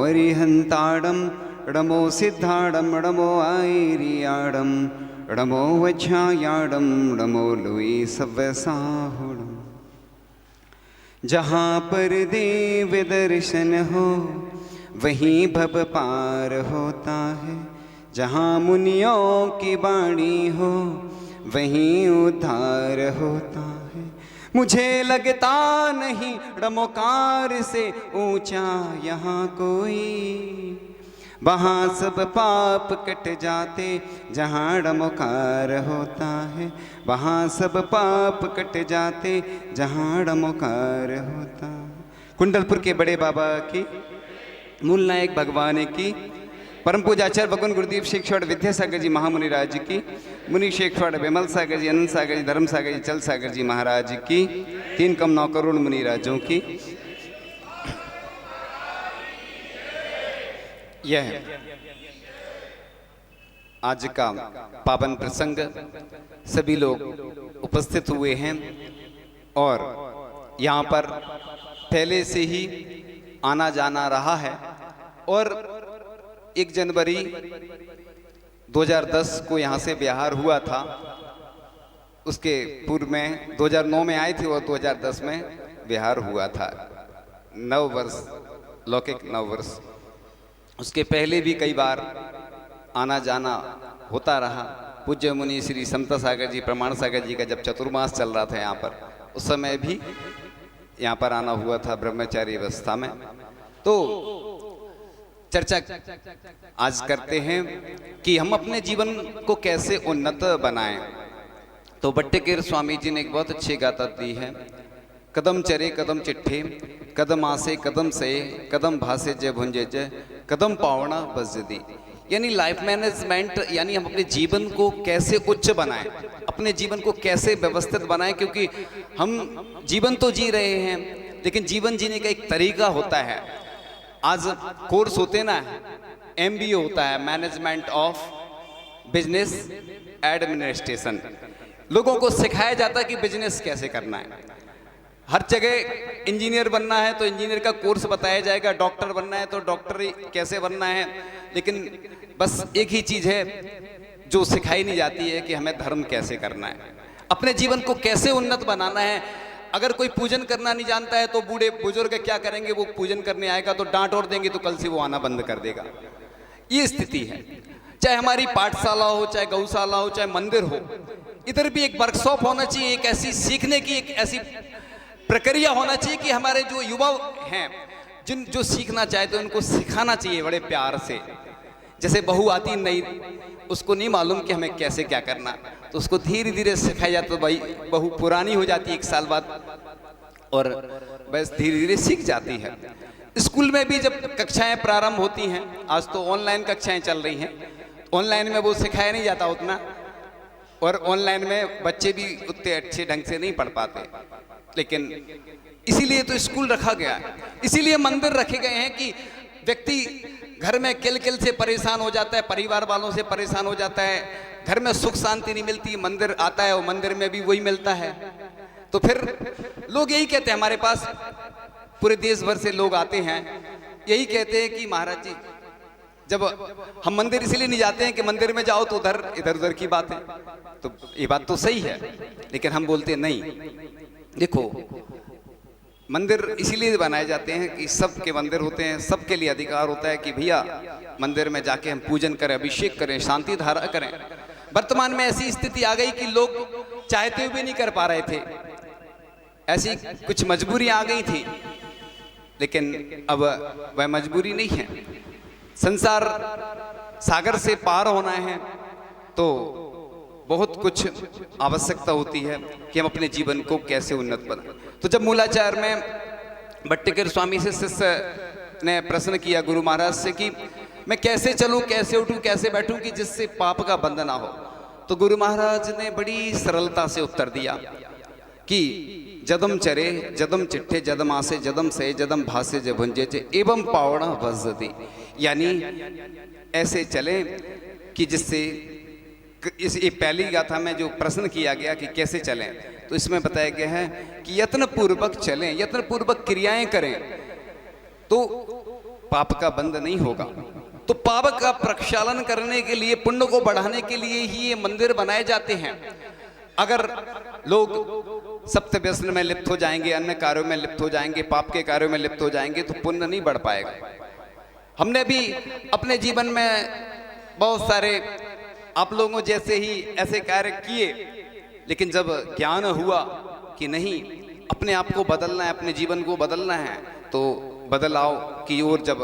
वरिहंताडम णमो सिद्धाडम णमो आयरियाडम णमो वज्रायाडम णमो Louis सव्यसाहुडम। जहाँ पर देव दर्शन हो वहीं भव पार होता है, जहाँ मुनियों की वाणी हो वहीं उद्धार होता है। मुझे लगता नहीं णमोकार से ऊंचा यहाँ कोई, वहाँ सब पाप कट जाते जहाँ णमोकार होता है, वहाँ सब पाप कट जाते जहाँ णमोकार होता है। कुंडलपुर के बड़े बाबा की, मूल नायक भगवान की, परम पूजाचार्य भगवान गुरुदेव शेखवाड़ विद्यासागर जी महामुनिराज की, मुनि शेखवाड़ विमल सागर जी, अनंत सागर जी, धर्म सागर जी, चल सागर जी महाराज की, 3,9 करोड़ मुनिराजों की। यह आज का पावन प्रसंग, सभी लोग उपस्थित हुए हैं और यहाँ पर पहले से ही आना जाना रहा है। और 1 जनवरी 2010 को यहाँ से बिहार हुआ था, उसके पूर्व में 2009 में आए थे और 2010 में बिहार हुआ था। नव वर्ष, लौकिक नव वर्ष। उसके पहले भी कई बार आना जाना होता रहा। पूज्य मुनि श्री समता सागर जी, प्रमाण सागर जी का जब चतुर्मास चल रहा था यहाँ पर, उस समय भी यहाँ पर आना हुआ था ब्रह्मचारी अवस्था में। तो चर्चा आज करते हैं कि हम अपने जीवन को कैसे उन्नत बनाएं। तो बट्टेकेर स्वामी जी ने एक बहुत अच्छी गाथा दी है, कदम चरे कदम चिट्ठे, कदम आसे कदम से, कदम भासे जय भुंजे जय, कदम पावना बजदी। यानी लाइफ मैनेजमेंट, यानी हम अपने जीवन को कैसे उच्च बनाएं, अपने जीवन को कैसे व्यवस्थित बनाएं, क्योंकि हम जीवन तो जी रहे हैं लेकिन जीवन जीने का एक तरीका होता है। आज कोर्स होते ना, MBA होता है, मैनेजमेंट ऑफ बिजनेस एडमिनिस्ट्रेशन। लोगों को सिखाया जाता है कि बिजनेस कैसे करना है। हर जगह इंजीनियर बनना है तो इंजीनियर का कोर्स बताया जाएगा, डॉक्टर बनना है तो डॉक्टर कैसे बनना है। लेकिन बस एक ही चीज़ है जो सिखाई नहीं जाती है कि हमें धर्म कैसे करना है, अपने जीवन को कैसे उन्नत बनाना है। अगर कोई पूजन करना नहीं जानता है तो बूढ़े बुजुर्ग क्या करेंगे, वो पूजन करने आएगा तो डांट और देंगे तो कल से वो आना बंद कर देगा। ये स्थिति है। चाहे हमारी पाठशाला हो, चाहे गौशाला हो, चाहे मंदिर हो, इधर भी एक वर्कशॉप होना चाहिए, एक ऐसी सीखने की एक ऐसी प्रक्रिया होना चाहिए कि हमारे जो युवा हैं जो सीखना चाहते हैं उनको सिखाना चाहिए बड़े प्यार से। जैसे बहू आती नहीं, उसको नहीं मालूम कि हमें कैसे क्या करना, तो उसको धीरे धीरे सिखाया जाता, तो भाई बहू पुरानी हो जाती है 1 साल बाद और बस धीरे धीरे सीख जाती है। स्कूल में भी जब कक्षाएं प्रारंभ होती हैं, आज तो ऑनलाइन कक्षाएं चल रही हैं, ऑनलाइन में वो सिखाया नहीं जाता उतना, और ऑनलाइन में बच्चे भी उतने अच्छे ढंग से नहीं पढ़ पाते। लेकिन इसीलिए तो स्कूल रखा गया है, इसीलिए मंदिर रखे गए हैं कि व्यक्ति घर में किल किल से परेशान हो जाता है, परिवार वालों से परेशान हो जाता है, घर में सुख शांति नहीं मिलती, मंदिर आता है और मंदिर में भी वही मिलता है। तो फिर लोग यही कहते हैं, हमारे पास पूरे देश भर से लोग आते हैं, यही कहते हैं कि महाराज जी जब हम मंदिर इसलिए नहीं जाते हैं कि मंदिर में जाओ तो इधर उधर की बात है। तो ये बात तो सही है, लेकिन हम बोलते नहीं, देखो मंदिर इसीलिए बनाए जाते हैं कि सबके मंदिर होते हैं, सबके लिए अधिकार होता है कि भैया मंदिर में जाके हम पूजन करें, अभिषेक करें, शांति धारा करें। वर्तमान में ऐसी स्थिति आ गई कि लोग चाहते हुए नहीं कर पा रहे थे, ऐसी कुछ मजबूरियां आ गई थी, लेकिन अब वह मजबूरी नहीं है। संसार सागर से पार होना है तो बहुत कुछ आवश्यकता होती है कि हम अपने जीवन को कैसे उन्नत बनाएं। तो जब मूलाचार्य में बट्टेकेर स्वामी से शिष्य ने प्रश्न किया गुरु महाराज से कि मैं कैसे चलूं, कैसे उठूं, कैसे बैठूं कि जिससे पाप का बंध ना हो, तो गुरु महाराज ने बड़ी सरलता से उत्तर दिया कि जदम चरे जदम चिट्ठे जदम आसे जदम से जदम भासे जब भुंजे एवं पावना वजदी। यानी ऐसे चले कि जिससे इस ये पहली गाथा में जो प्रश्न किया गया कि कैसे चलें, तो इसमें बताया गया है कि यत्न पूर्वक चलें, यत्न पूर्वक क्रियाएं करें। तो पाप का बंध नहीं होगा। तो पाप का प्रक्षालन करने के लिए, पुण्य को बढ़ाने के लिए ही ये मंदिर बनाए जाते हैं। अगर लोग सप्त व्यसन में लिप्त हो जाएंगे, अन्य कार्यों में लिप्त हो जाएंगे, पाप के कार्यों में लिप्त हो जाएंगे, तो पुण्य नहीं बढ़ पाएगा। हमने भी अपने जीवन में बहुत सारे आप लोगों जैसे ही ऐसे कार्य किए, लेकिन जब ज्ञान हुआ कि नहीं, अपने आप को बदलना है, अपने जीवन को बदलना है, तो बदलाव की ओर जब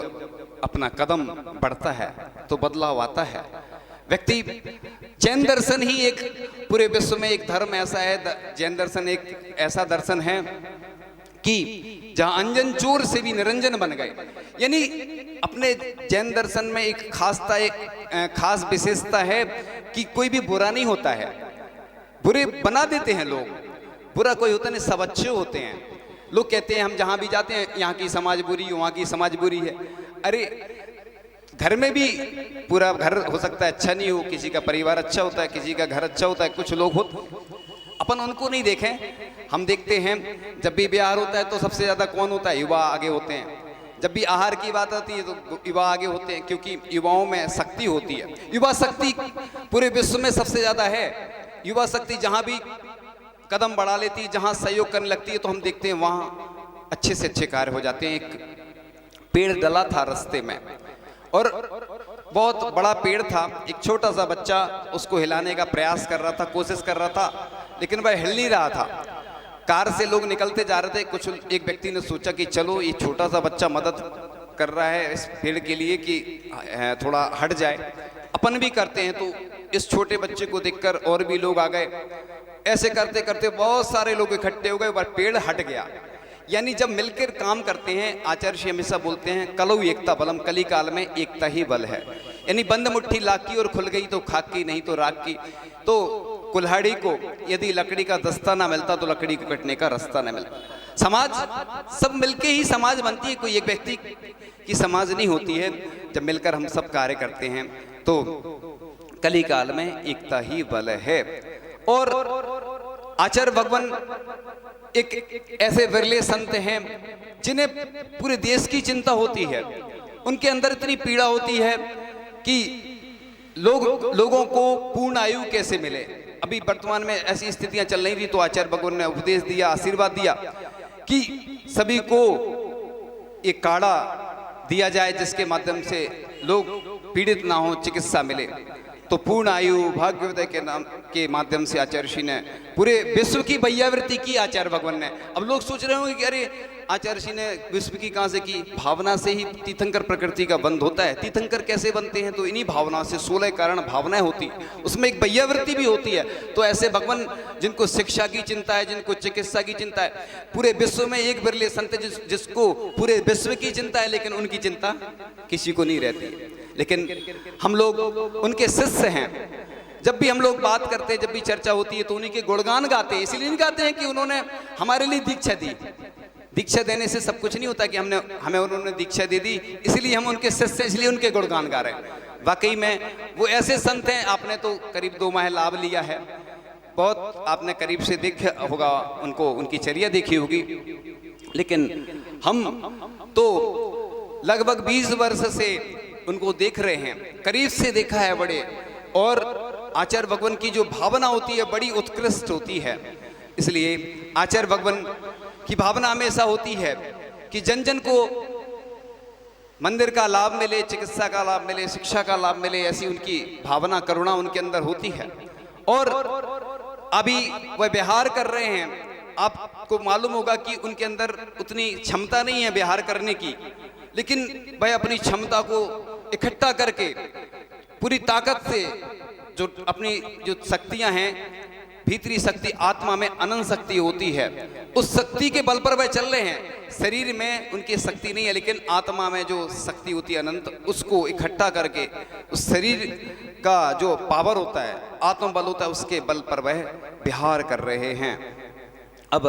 अपना कदम बढ़ता है तो बदलाव आता है। व्यक्ति, जैन दर्शन ही एक पूरे विश्व में एक धर्म ऐसा है, जैन दर्शन एक ऐसा दर्शन है कि जहां अंजन चोर से भी निरंजन बन गए। यानी अपने जैन दर्शन में एक खास विशेषता है कि कोई भी बुरा नहीं होता है। बुरे बना देते हैं लोग, बुरा कोई होता नहीं, सब अच्छे होते हैं। लोग कहते हैं हम जहां भी जाते हैं यहाँ की समाज बुरी, वहाँ की समाज बुरी है। अरे घर में भी पूरा घर हो सकता है अच्छा नहीं हो, किसी का परिवार अच्छा होता है, किसी का घर अच्छा होता है, कुछ लोग अपन उनको नहीं देखें। हम देखते हैं जब भी ब्याह होता है तो सबसे ज्यादा कौन होता है? युवा आगे होते हैं। जब भी आहार की बात आती है तो युवा आगे होते हैं, क्योंकि युवाओं में शक्ति होती है। युवा शक्ति पूरे विश्व में सबसे ज्यादा है। युवा शक्ति जहां भी कदम बढ़ा लेती है, जहां सहयोग करने लगती है, तो हम देखते हैं वहां अच्छे से अच्छे कार्य हो जाते हैं। एक पेड़ डला था रास्ते में और बहुत बड़ा पेड़ था, एक छोटा सा बच्चा उसको हिलाने का प्रयास कर रहा था, कोशिश कर रहा था, लेकिन वह हिल नहीं रहा था। कार से लोग निकलते जा रहे थे, कुछ एक व्यक्ति ने सोचा कि चलो ये छोटा सा बच्चा मदद कर रहा है इस पेड़ के लिए कि थोड़ा हट जाए, अपन भी करते हैं। तो इस छोटे बच्चे को देखकर और भी लोग आ गए। ऐसे करते करते बहुत सारे लोग इकट्ठे हो गए और पेड़ हट गया। यानी जब मिलकर काम करते हैं, आचार्य जी हमेशा बोलते हैं कलौ एकता बलम, कली काल में एकता ही बल है। यानी बंद मुट्ठी लाख की और खुल गई तो खाक की, नहीं तो राख की। तो कुल्हाड़ी को यदि लकड़ी का दस्ता ना मिलता तो लकड़ी को कटने का रास्ता ना मिलता। समाज सब मिलके ही समाज बनती है, कोई एक व्यक्ति की समाज नहीं होती है। जब मिलकर हम सब कार्य करते हैं तो कली काल में एकता ही बल है। और आचार्य भगवान एक ऐसे विरले संत हैं जिन्हें पूरे देश की चिंता होती है। उनके अंदर इतनी पीड़ा होती है कि लोगों को पूर्ण आयु कैसे मिले। अभी वर्तमान में ऐसी स्थितियां चल रही थी, तो आचार्य भगवान ने उपदेश दिया, आशीर्वाद दिया कि सभी को एक काढ़ा दिया जाए जिसके माध्यम से लोग पीड़ित ना हो, चिकित्सा मिले। तो पूर्ण आयु भाग्योदय के नाम के माध्यम से आचार्य जी ने पूरे विश्व की भैयावृत्ति की आचार्य भगवान ने। अब लोग सोच रहे होंगे कि अरे आचार्य जी ने विश्व की कहां से की? भावना से ही तीर्थंकर प्रकृति का बंध होता है। तीर्थंकर कैसे बनते हैं? तो इन्हीं भावना से, 16 कारण भावनाएं होती, उसमें एक भैयावृत्ति भी होती है। तो ऐसे भगवान जिनको शिक्षा की चिंता है, जिनको चिकित्सा की चिंता है, पूरे विश्व में एक बिरले संत जिसको पूरे विश्व की चिंता है, लेकिन उनकी चिंता किसी को नहीं रहती। लेकिन हम लोग उनके शिष्य हैं। जब भी हम लोग बात करते हैं, जब भी चर्चा होती है, तो उन्हीं के गुणगान गाते हैं। इसलिए नहीं गाते हैं कि उन्होंने हमारे लिए दीक्षा दी। दीक्षा देने से सब कुछ नहीं होता कि हमें उन्होंने दीक्षा दे दी इसलिए हम उनके शिष्य, इसलिए उनके गुणगान गा रहे हैं। वाकई में वो ऐसे संत हैं। आपने तो करीब 2 माह लाभ लिया है, बहुत आपने करीब से देखा होगा उनको, उनकी चर्या देखी होगी। लेकिन हम तो लगभग 20 वर्ष से उनको देख रहे हैं, करीब से देखा है बड़े। और आचार्य भगवान की जो भावना होती है बड़ी उत्कृष्ट होती है। इसलिए आचार्य भगवान की भावना हमेशा होती है कि जन जन को मंदिर का लाभ मिले, चिकित्सा का लाभ मिले, शिक्षा का लाभ मिले, ऐसी उनकी भावना, करुणा उनके अंदर होती है। और अभी वह विहार कर रहे हैं। आपको मालूम होगा कि उनके अंदर उतनी क्षमता नहीं है विहार करने की, लेकिन वह अपनी क्षमता को इकट्ठा करके पूरी ताकत से जो अपनी जो शक्तियां हैं, भीतरी शक्ति, आत्मा में अनंत शक्ति होती है, उस शक्ति के बल पर वह चल रहे हैं। शरीर में उनकी शक्ति नहीं है, लेकिन आत्मा में जो शक्ति होती है अनंत, उसको इकट्ठा करके उस शरीर का जो पावर होता है, आत्मबल होता है, उसके बल पर वह विहार कर रहे हैं। अब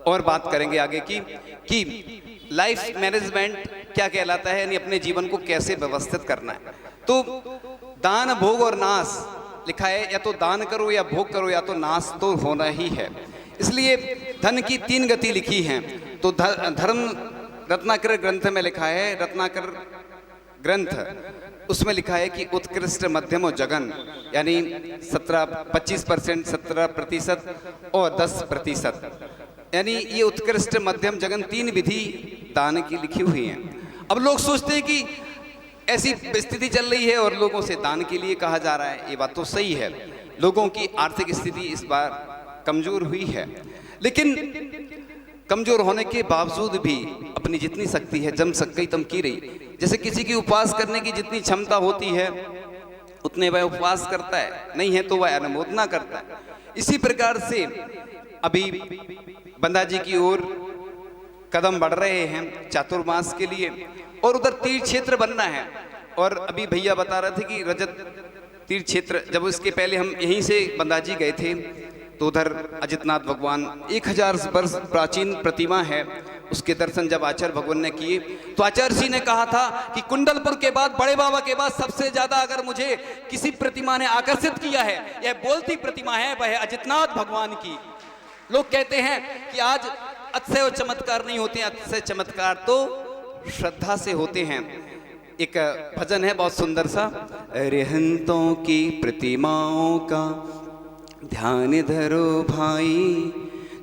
और बात करेंगे आगे कि लाइफ मैनेजमेंट क्या कहलाता है, यानी अपने जीवन को कैसे व्यवस्थित करना है। तो दान, भोग और नाश लिखा है, या तो दान करो या भोग करो, या तो नाश तो होना ही है। इसलिए धन की 3 गति लिखी हैं। तो धर्म रत्नाकर ग्रंथ में लिखा है, रत्नाकर ग्रंथ उसमें लिखा है कि उत्कृष्ट, मध्यम और जघन, यानी 25%, 17% और 10%, यानी ये उत्कृष्ट, मध्यम, जघन 3 विधि दान की लिखी हुई हैं। अब लोग सोचते हैं कि ऐसी स्थिति चल रही है और लोगों से दान के लिए कहा जा रहा है। ये बात तो सही है, लोगों की आर्थिक स्थिति इस बार कमजोर हुई है, लेकिन कमजोर होने के बावजूद भी अपनी जितनी शक्ति है जम सक गई तम की रही। जैसे किसी की उपवास करने की जितनी क्षमता होती है उतने वह उपवास करता है, नहीं है तो वह अनुमोदना करता है। इसी प्रकार से अभी बंदा जी की ओर कदम बढ़ रहे हैं चातुर्मास के लिए, और उधर तीर्थ क्षेत्र बनना है। और अभी भैया बता रहे थे कि रजत तीर्थ क्षेत्र, जब इसके पहले हम यहीं से बंदा जी गए थे तो उधर अजितनाथ भगवान 1000 वर्ष प्राचीन प्रतिमा है, उसके दर्शन जब आचार्य भगवान ने किए तो आचार्य जी ने कहा था कि कुंडलपुर के बाद, बड़े बाबा के बाद सबसे ज्यादा अगर मुझे किसी प्रतिमा ने आकर्षित किया है, यह बोलती प्रतिमा है, वह है अजितनाथ भगवान की। लोग कहते हैं कि आज अतिशय चमत्कार नहीं होते, अतिशय चमत्कार तो श्रद्धा से होते हैं। एक भजन है बहुत सुंदर सा, अरिहंतों की प्रतिमाओं का ध्यान धरो भाई,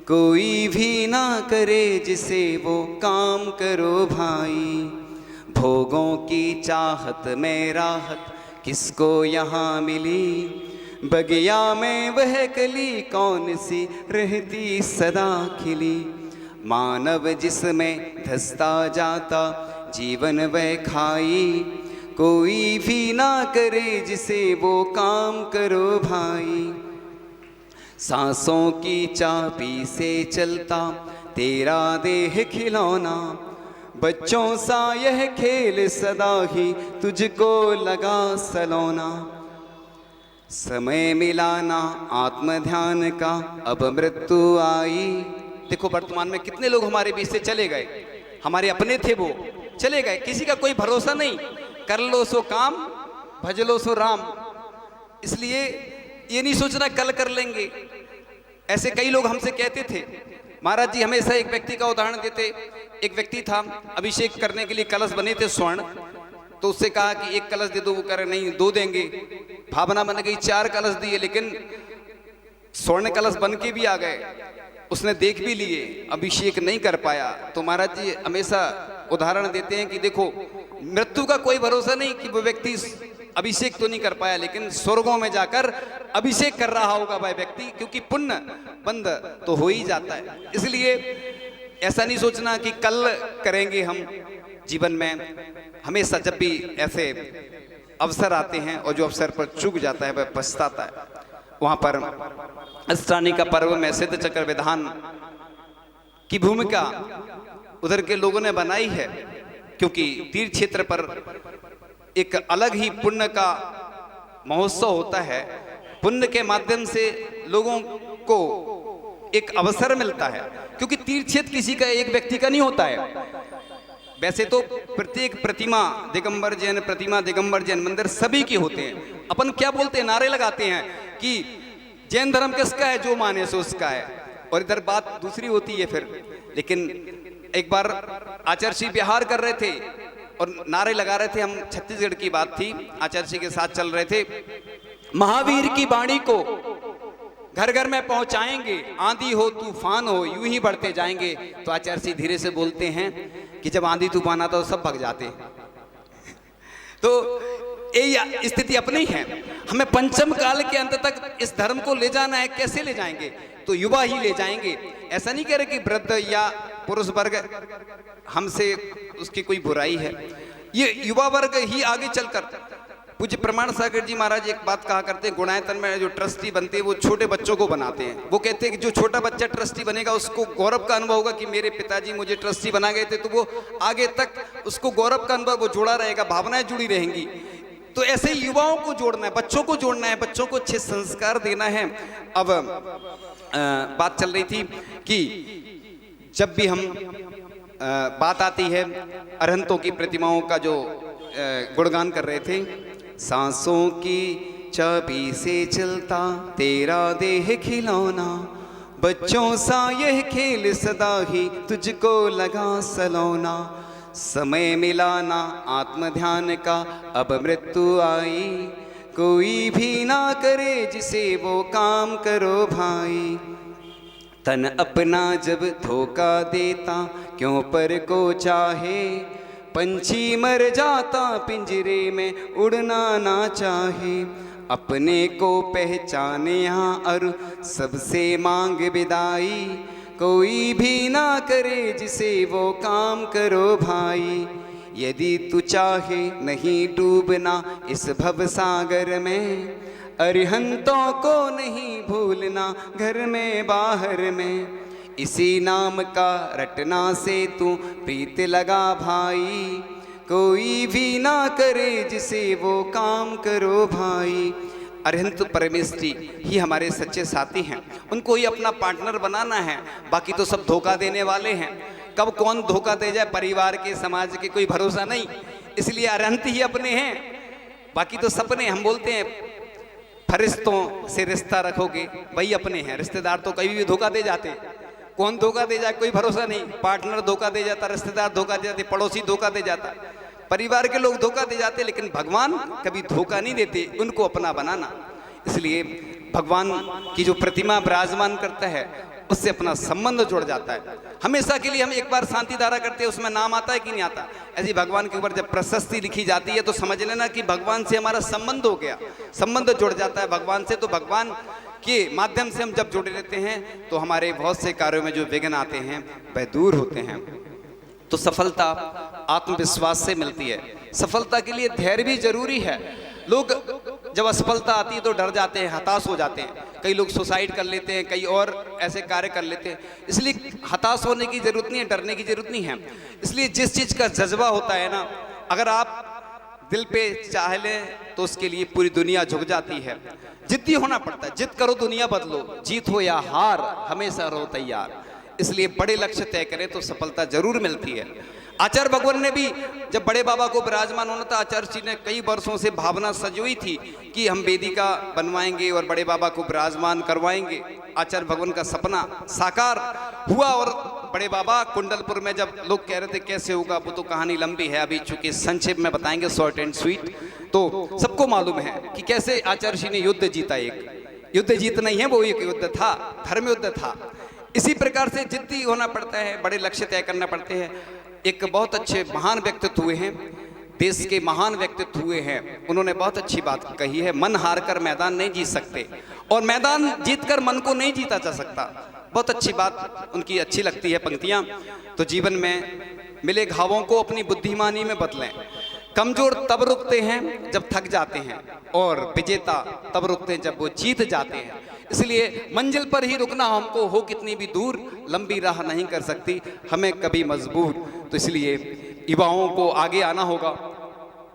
कोई भी ना करे जिसे वो काम करो भाई, भोगों की चाहत में राहत किसको यहाँ मिली, बगिया में वह कली कौन सी रहती सदा खिली, मानव जिसमें धसता जाता जीवन वह खाई, कोई भी ना करे जिसे वो काम करो भाई, सांसों की चाबी से चलता तेरा देह खिलौना, बच्चों सा यह खेल सदा ही तुझको लगा सलोना, समय मिलाना आत्म ध्यान का अब मृत्यु आई। देखो वर्तमान में कितने लोग हमारे बीच से चले गए, हमारे अपने थे वो चले गए, किसी का कोई भरोसा नहीं, कर लो सो काम भज लो सो राम। इसलिए ये नहीं सोचना कल कर लेंगे। ऐसे कई लोग हमसे कहते थे, महाराज जी हमेशा एक व्यक्ति का उदाहरण देते। एक व्यक्ति था, अभिषेक करने के लिए कलश बने थे स्वर्ण, तो उससे कहा कि 1 कलश दे दो, वो कह रहे नहीं 2 देंगे। भावना बन गई, 4 कलश दिए, लेकिन स्वर्ण कलश बन के भी आ गए, उसने देख भी लिए, अभिषेक नहीं कर पाया। तो महाराज जी हमेशा उदाहरण देते हैं कि देखो मृत्यु का कोई भरोसा नहीं कि वो व्यक्ति अभिषेक तो नहीं कर पाया, लेकिन स्वर्गों में जाकर अभिषेक कर रहा होगा वह व्यक्ति, क्योंकि पुण्य बंद तो हो ही जाता है। इसलिए ऐसा नहीं सोचना कि कल करेंगे हम। जीवन में हमेशा जब भी ऐसे अवसर आते हैं और जो अवसर पर चूक जाता है वह पछताता है। वहां पर अष्टानी का पर्व में सिद्ध चक्र विधान की भूमिका उधर के लोगों ने बनाई है, क्योंकि तीर्थ क्षेत्र पर एक अलग ही पुण्य का महोत्सव होता है। पुण्य के माध्यम से लोगों को एक अवसर मिलता है, क्योंकि तीर्थ क्षेत्र किसी का एक व्यक्ति का नहीं होता है। वैसे तो प्रत्येक प्रतिमा दिगंबर जैन, प्रतिमा दिगंबर जैन मंदिर सभी के होते हैं। अपन क्या बोलते हैं, नारे लगाते हैं कि जैन धर्म किसका है, जो माने सो उसका है, और इधर बात दूसरी होती है फिर। लेकिन एक बार आचार्य श्री बिहार कर रहे थे और नारे लगा रहे थे, हम छत्तीसगढ़ की बात थी, आचार्य जी के साथ चल रहे थे, महावीर की वाणी को घर घर में पहुंचाएंगे, आंधी हो तूफान हो यूं ही बढ़ते जाएंगे। तो आचार्य जी धीरे से बोलते हैं कि जब आंधी तूफान आता तो सब भग जाते हैं। तो ये स्थिति अपनी है। हमें पंचम काल के अंत तक इस धर्म को ले जाना है। कैसे ले जाएंगे? तो युवा ही ले जाएंगे। ऐसा नहीं कह रहे कि वृद्ध या पुरुष वर्ग हमसे उसकी कोई बुराई है, ये युवा वर्ग ही आगे चलकर। पूज्य प्रमाण सागर जी महाराज एक बात कहा करते हैं, गुणायतन में जो ट्रस्टी बनते हैं वो छोटे बच्चों को बनाते हैं। वो कहते हैं कि जो छोटा बच्चा ट्रस्टी बनेगा उसको गौरव का अनुभव होगा कि मेरे पिताजी मुझे ट्रस्टी बना गए थे, तो वो आगे तक उसको गौरव का अनुभव, वो जुड़ा रहेगा, भावनाएं जुड़ी रहेंगी। तो ऐसे ही युवाओं को जोड़ना है, बच्चों को जोड़ना है, बच्चों को अच्छे संस्कार देना है। अब बात चल रही थी कि जब भी हम बात आती है अरहंतों की प्रतिमाओं का जो गुणगान कर रहे थे, सांसों की चाबी से चलता तेरा देह खिलौना, बच्चों सा यह खेल सदा ही तुझको लगा सलोना, समय मिलाना आत्म ध्यान का अब मृत्यु आई, कोई भी ना करे जिसे वो काम करो भाई। तन अपना जब धोखा देता क्यों पर को चाहे, पंछी मर जाता पिंजरे में उड़ना ना चाहे। अपने को पहचाने यहाँ और सबसे मांग विदाई, कोई भी ना करे जिसे वो काम करो भाई। यदि तू चाहे नहीं डूबना इस भव सागर में, अरिहंतों को नहीं भूलना घर में बाहर में। इसी नाम का रटना से तू प्रीत लगा भाई, कोई भी ना करे जिसे वो काम करो भाई। अरिहंत परमेष्ठी ही हमारे सच्चे साथी हैं, उनको ही अपना पार्टनर बनाना है, बाकी तो सब धोखा देने वाले हैं। कब कौन धोखा दे जाए, परिवार के समाज के कोई भरोसा नहीं, इसलिए अरिहंत ही अपने हैं, बाकी तो सपने। हम बोलते हैं फरिश्तों से रिश्ता रखोगे, वही अपने हैं। रिश्तेदार तो कभी भी धोखा दे जाते, कौन धोखा दे जाए कोई भरोसा नहीं। पार्टनर धोखा दे जाता, रिश्तेदार धोखा दे जाते, पड़ोसी धोखा दे जाता, परिवार के लोग धोखा दे जाते, लेकिन भगवान कभी धोखा नहीं देते, उनको अपना बनाना। इसलिए भगवान की जो प्रतिमा विराजमान करता है उससे अपना संबंध जुड़ जाता है। हमेशा के लिए हम एक बार शांति धारा करते हैं, उसमें नाम आता है कि नहीं आता। ऐसी भगवान के ऊपर जब प्रशस्ति लिखी जाती है तो समझ लेना कि भगवान से हमारा संबंध हो गया, संबंध जुड़ जाता है भगवान से। तो भगवान के माध्यम से हम जब जुड़े रहते हैं तो हमारे बहुत से कार्यों में जो विघ्न आते हैं वह दूर होते हैं। तो सफलता आत्मविश्वास से मिलती है। सफलता के लिए धैर्य भी जरूरी है। लोग जब असफलता आती है तो डर जाते हैं, हताश हो जाते हैं, कई लोग सुसाइड कर लेते हैं, कई और ऐसे कार्य कर लेते हैं। इसलिए हताश होने की जरूरत नहीं है, डरने की जरूरत नहीं है। इसलिए जिस चीज़ का जज्बा होता है ना, अगर आप दिल पे चाह लें तो उसके लिए पूरी दुनिया झुक जाती है। जिद्दी होना पड़ता है, जिद करो दुनिया बदलो, जीत हो या हार हमेशा रहो तैयार। इसलिए बड़े लक्ष्य तय करें तो सफलता जरूर मिलती है। आचार्य भगवान ने भी जब बड़े बाबा को विराजमान होना था, आचार्य जी ने कई वर्षों से भावना सजोई थी कि हम वेदिका बनवाएंगे और बड़े बाबा को विराजमान करवाएंगे। आचार्य भगवान का सपना साकार हुआ और बड़े बाबा कुंडलपुर में जब लोग कह रहे थे कैसे होगा, वो तो कहानी लंबी है, अभी चूंकि संक्षेप में बताएंगे, शॉर्ट एंड स्वीट। तो सबको मालूम है कि कैसे आचार्य जी ने युद्ध जीता। एक युद्ध जीत नहीं है, वो एक युद्ध था, धर्म युद्ध था। इसी प्रकार से जिद्दी होना पड़ता है, बड़े लक्ष्य तय करना पड़ते हैं। एक बहुत अच्छे महान व्यक्तित्व हुए हैं, देश के महान व्यक्तित्व हुए हैं, उन्होंने बहुत अच्छी बात कही है, मन हार कर मैदान नहीं जीत सकते और मैदान जीतकर मन को नहीं जीता जा सकता। बहुत अच्छी बात उनकी अच्छी लगती है पंक्तियां। तो जीवन में मिले घावों को अपनी बुद्धिमानी में बदलें। कमजोर तब रुकते हैं जब थक जाते हैं और विजेता तब रुकते हैं जब वो जीत जाते हैं। इसलिए मंजिल पर ही रुकना, हमको हो कितनी भी दूर, लंबी राह नहीं कर सकती हमें कभी मजबूर। तो इसलिए युवाओं को आगे आना होगा।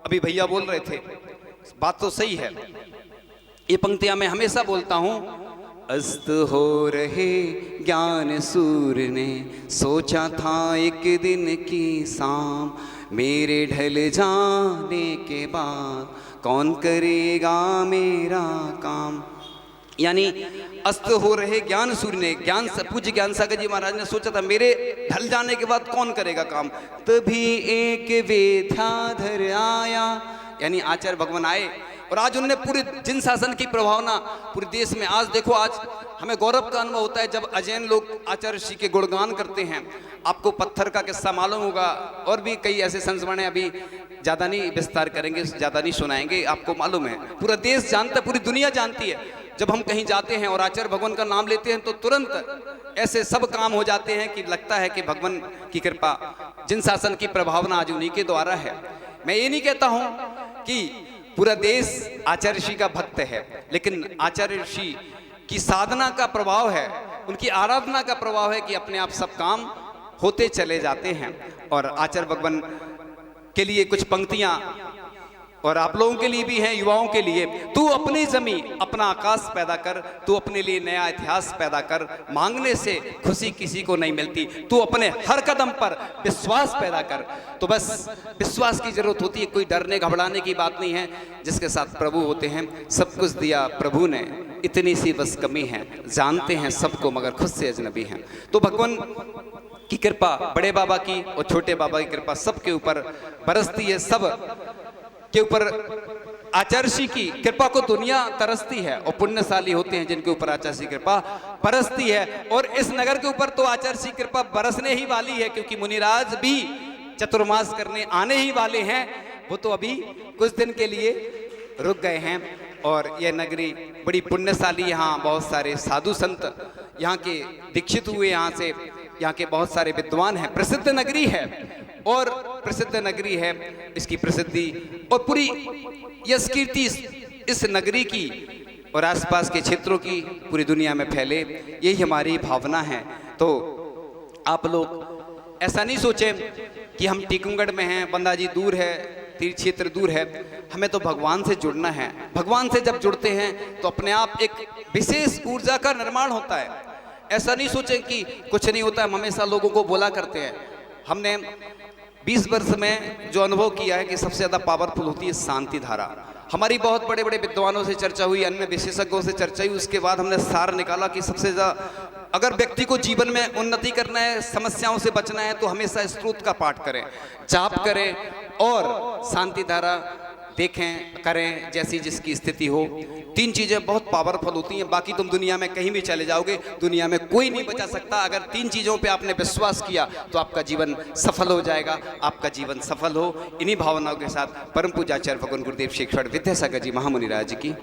अभी भैया बोल रहे थे, बात तो सही है। ये पंक्तियां मैं हमेशा बोलता हूं। अस्त हो रहे ज्ञान सूर्य ने, सोचा था एक दिन की शाम, मेरे ढल जाने के बाद कौन करेगा मेरा काम। यानी अस्त हो रहे ज्ञान सूर्य ने, ज्ञान पूज्य ज्ञान सागर जी महाराज ने सोचा था मेरे ढल जाने के बाद कौन करेगा काम। तभी एक वेद्याधर आया, यानी आचार्य भगवान आए और आज उन्होंने पूरे जिन शासन की प्रभावना पूरे देश में, आज देखो, आज हमें गौरव का अनुभव होता है जब अजैन लोग आचार्य श्री के गुणगान करते हैं। आपको पत्थर का किस्सा मालूम होगा और भी कई ऐसे संस्मरण अभी ज़्यादा नहीं विस्तार करेंगे, ज़्यादा नहीं सुनाएंगे, आपको मालूम है, पूरा देश जानता है, पूरी दुनिया जानती है। जब हम कहीं जाते हैं और आचार्य भगवान का नाम लेते हैं तो तुरंत ऐसे सब काम हो जाते हैं कि लगता है कि भगवान की कृपा, जिन शासन की प्रभावना आज उन्हीं के द्वारा है। मैं ये नहीं कहता हूँ कि पूरा देश आचार्य ऋषि का भक्त है, लेकिन आचार्य ऋषि की साधना का प्रभाव है, उनकी आराधना का प्रभाव है कि अपने आप सब काम होते चले जाते हैं। और आचार्य भगवान के लिए कुछ पंक्तियां और आप लोगों के लिए भी हैं, युवाओं के लिए। तू अपनी जमी अपना आकाश पैदा कर, तू अपने लिए नया इतिहास पैदा कर, मांगने से खुशी किसी को नहीं मिलती, तू अपने हर कदम पर विश्वास पैदा कर। तो बस विश्वास की जरूरत होती है, कोई डरने घबराने की बात नहीं है। जिसके साथ प्रभु होते हैं, सब कुछ दिया प्रभु ने, इतनी सी बस कमी है, जानते हैं सबको मगर खुद से अजनबी हैं। तो भगवान की कृपा, बड़े बाबा की और छोटे बाबा की कृपा सबके ऊपर बरसती है, सब के ऊपर आचार्य की कृपा को दुनिया तरसती है और पुण्यशाली होते हैं जिनके ऊपर आचार्य की कृपा बरसती है। और इस नगर के ऊपर तो आचार्य की कृपा बरसने ही वाली है, क्योंकि मुनिराज भी चतुर्मास करने आने ही वाले हैं। वो तो अभी कुछ दिन के लिए रुक गए हैं। और यह नगरी बड़ी पुण्यशाली, यहाँ बहुत सारे साधु संत यहाँ के दीक्षित हुए, यहाँ से यहाँ के बहुत सारे विद्वान हैं। प्रसिद्ध नगरी है और प्रसिद्ध नगरी है, इसकी प्रसिद्धि और पूरी यश कीर्ति इस नगरी की और आसपास के क्षेत्रों की पूरी दुनिया में फैले, यही हमारी भावना है। तो आप लोग ऐसा नहीं सोचें कि हम टीकमगढ़ में हैं, बंदा जी दूर है, तीर्थ क्षेत्र दूर है। हमें तो भगवान से जुड़ना है। भगवान से जब जुड़ते हैं तो अपने आप एक विशेष ऊर्जा का निर्माण होता है। ऐसा नहीं सोचें कि कुछ नहीं होता। हम हमेशा लोगों को बोला करते हैं, हमने 20 वर्ष में जो अनुभव किया है कि सबसे ज़्यादा पावरफुल होती है शांति धारा। हमारी बहुत बड़े बड़े विद्वानों से चर्चा हुई, अन्य विशेषज्ञों से चर्चा हुई, उसके बाद हमने सार निकाला कि सबसे ज़्यादा अगर व्यक्ति को जीवन में उन्नति करना है, समस्याओं से बचना है, तो हमेशा स्तोत्र का पाठ करें, जाप करें और शांति धारा देखें, करें, जैसी जिसकी स्थिति हो। 3 चीज़ें बहुत पावरफुल होती हैं। बाकी तुम दुनिया में कहीं भी चले जाओगे, दुनिया में कोई नहीं बचा सकता। अगर 3 चीज़ों पे आपने विश्वास किया तो आपका जीवन सफल हो जाएगा, आपका जीवन सफल हो। इन्हीं भावनाओं के साथ परम पूज्य आचार्य भगवान गुरुदेव श्री विद्यासागर जी महामुनिराज की